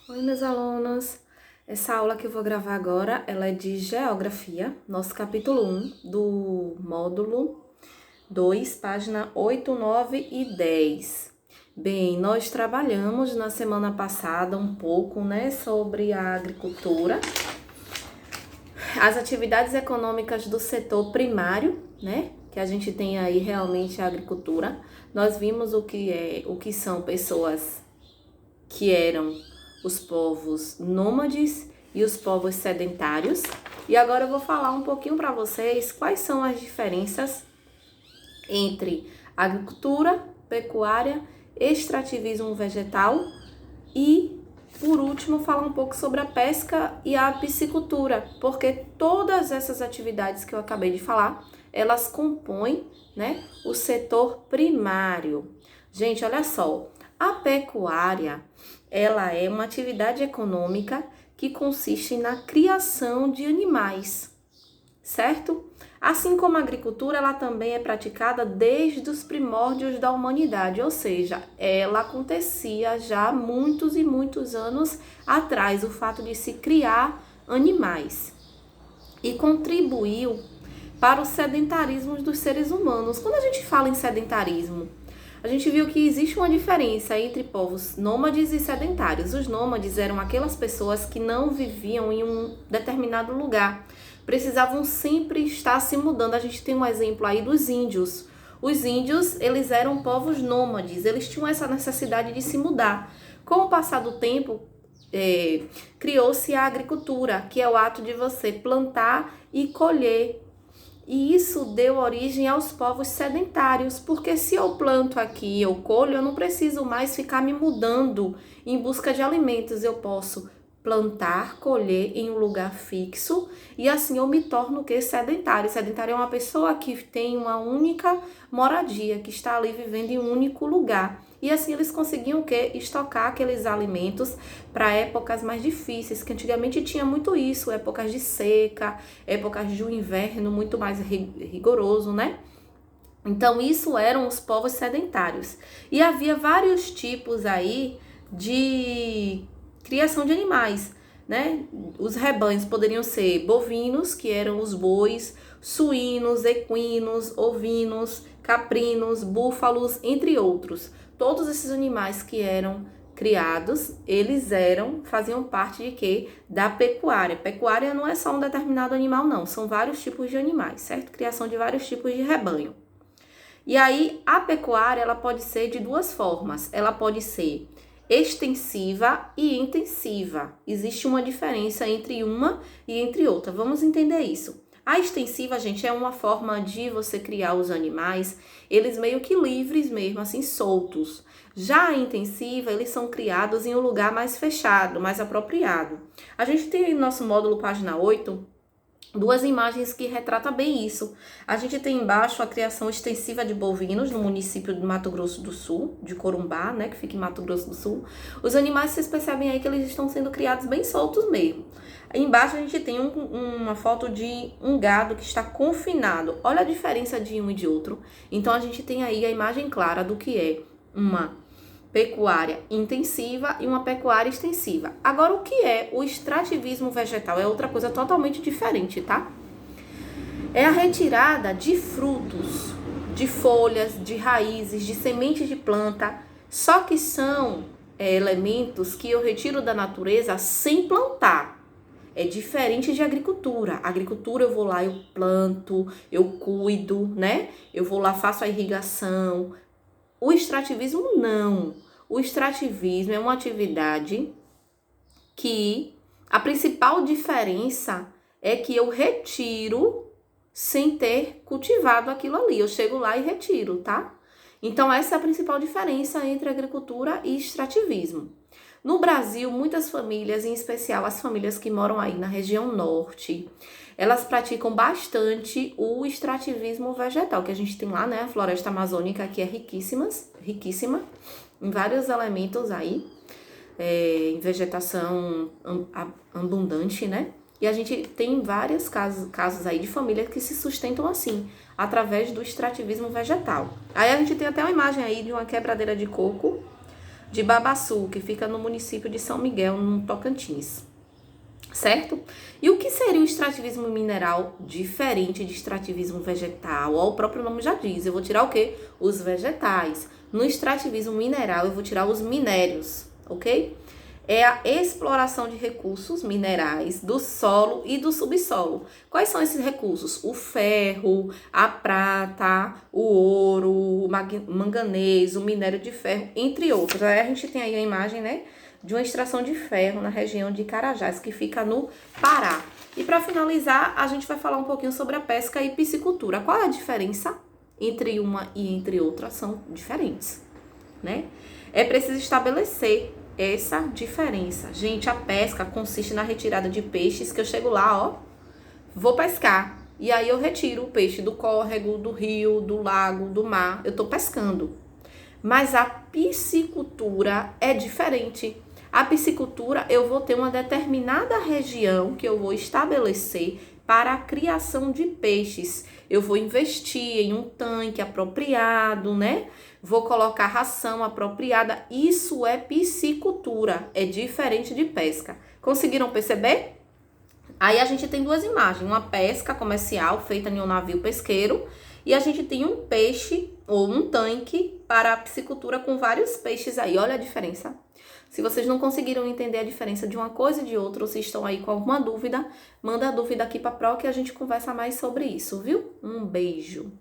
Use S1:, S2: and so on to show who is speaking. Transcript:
S1: Oi, meus alunos. Essa aula que eu vou gravar agora, ela é de Geografia, nosso capítulo 1 do módulo 2, página 8, 9 e 10. Bem, nós trabalhamos na semana passada um pouco, sobre a agricultura, as atividades econômicas do setor primário, que a gente tem aí realmente a agricultura. Nós vimos o que são pessoas que eram os povos nômades e os povos sedentários. E agora eu vou falar um pouquinho para vocês quais são as diferenças entre agricultura, pecuária, extrativismo vegetal e, por último, falar um pouco sobre a pesca e a piscicultura, porque todas essas atividades que eu acabei de falar, elas compõem, o setor primário. Gente, olha só, a pecuária, ela é uma atividade econômica que consiste na criação de animais, certo? Assim como a agricultura, ela também é praticada desde os primórdios da humanidade, ou seja, ela acontecia já há muitos e muitos anos atrás, o fato de se criar animais, e contribuiu para o sedentarismo dos seres humanos. Quando a gente fala em sedentarismo, a gente viu que existe uma diferença entre povos nômades e sedentários. Os nômades eram aquelas pessoas que não viviam em um determinado lugar, precisavam sempre estar se mudando. A gente tem um exemplo aí dos índios. Os índios, eles eram povos nômades, eles tinham essa necessidade de se mudar. Com o passar do tempo, criou-se a agricultura, que é o ato de você plantar e colher. E isso deu origem aos povos sedentários, porque se eu planto aqui e eu colho, eu não preciso mais ficar me mudando em busca de alimentos. Eu posso plantar, colher em um lugar fixo e assim eu me torno o quê? Sedentário. Sedentário é uma pessoa que tem uma única moradia, que está ali vivendo em um único lugar. E assim eles conseguiam o quê? Estocar aqueles alimentos para épocas mais difíceis, que antigamente tinha muito isso, épocas de seca, épocas de um inverno muito mais rigoroso, Então isso eram os povos sedentários. E havia vários tipos aí de criação de animais, Os rebanhos poderiam ser bovinos, que eram os bois, suínos, equinos, ovinos, caprinos, búfalos, entre outros. Todos esses animais que eram criados, faziam parte de quê? Da pecuária. Pecuária não é só um determinado animal, não. São vários tipos de animais, certo? Criação de vários tipos de rebanho. E aí, a pecuária, ela pode ser de duas formas. Ela pode ser extensiva e intensiva. Existe uma diferença entre uma e entre outra. Vamos entender isso. A extensiva, gente, é uma forma de você criar os animais, eles meio que livres mesmo, assim, soltos. Já a intensiva, eles são criados em um lugar mais fechado, mais apropriado. A gente tem no nosso módulo, página 8, duas imagens que retratam bem isso. A gente tem embaixo a criação extensiva de bovinos no município de Mato Grosso do Sul, de Corumbá, que fica em Mato Grosso do Sul. Os animais, vocês percebem aí que eles estão sendo criados bem soltos mesmo. Aí embaixo a gente tem uma foto de um gado que está confinado. Olha a diferença de um e de outro. Então a gente tem aí a imagem clara do que é uma pecuária intensiva e uma pecuária extensiva. Agora, o que é o extrativismo vegetal? É outra coisa totalmente diferente, tá? É a retirada de frutos, de folhas, de raízes, de sementes de planta, só que são elementos que eu retiro da natureza sem plantar. É diferente de agricultura. Agricultura eu vou lá, eu planto, eu cuido, Eu vou lá, faço a irrigação. O extrativismo não. O extrativismo é uma atividade que a principal diferença é que eu retiro sem ter cultivado aquilo ali. Eu chego lá e retiro, tá? Então essa é a principal diferença entre agricultura e extrativismo. No Brasil, muitas famílias, em especial as famílias que moram aí na região norte, elas praticam bastante o extrativismo vegetal, que a gente tem lá, A floresta amazônica, que é riquíssima em vários elementos aí, em vegetação abundante, E a gente tem vários casos aí de famílias que se sustentam assim, através do extrativismo vegetal. Aí a gente tem até uma imagem aí de uma quebradeira de coco, de Babaçu, que fica no município de São Miguel, no Tocantins. Certo? E o que seria o extrativismo mineral diferente de extrativismo vegetal? Ó, o próprio nome já diz, eu vou tirar o quê? Os vegetais. No extrativismo mineral, eu vou tirar os minérios, ok? É a exploração de recursos minerais do solo e do subsolo. Quais são esses recursos? O ferro, a prata, o ouro, o manganês, o minério de ferro, entre outros. Aí a gente tem aí a imagem, né, de uma extração de ferro na região de Carajás, que fica no Pará. E para finalizar, a gente vai falar um pouquinho sobre a pesca e piscicultura. Qual é a diferença entre uma e entre outra? São diferentes, né? É preciso estabelecer essa diferença. Gente, a pesca consiste na retirada de peixes, que eu chego lá, ó, vou pescar. E aí eu retiro o peixe do córrego, do rio, do lago, do mar. Eu tô pescando. Mas a piscicultura é diferente. A piscicultura, eu vou ter uma determinada região que eu vou estabelecer para a criação de peixes. Eu vou investir em um tanque apropriado, né? Vou colocar ração apropriada. Isso é piscicultura, é diferente de pesca. Conseguiram perceber? Aí a gente tem duas imagens, uma pesca comercial feita em um navio pesqueiro e a gente tem um peixe ou um tanque para a piscicultura com vários peixes aí. Olha a diferença. Se vocês não conseguiram entender a diferença de uma coisa e de outra, ou se estão aí com alguma dúvida, manda a dúvida aqui para a Pro que a gente conversa mais sobre isso, viu? Um beijo!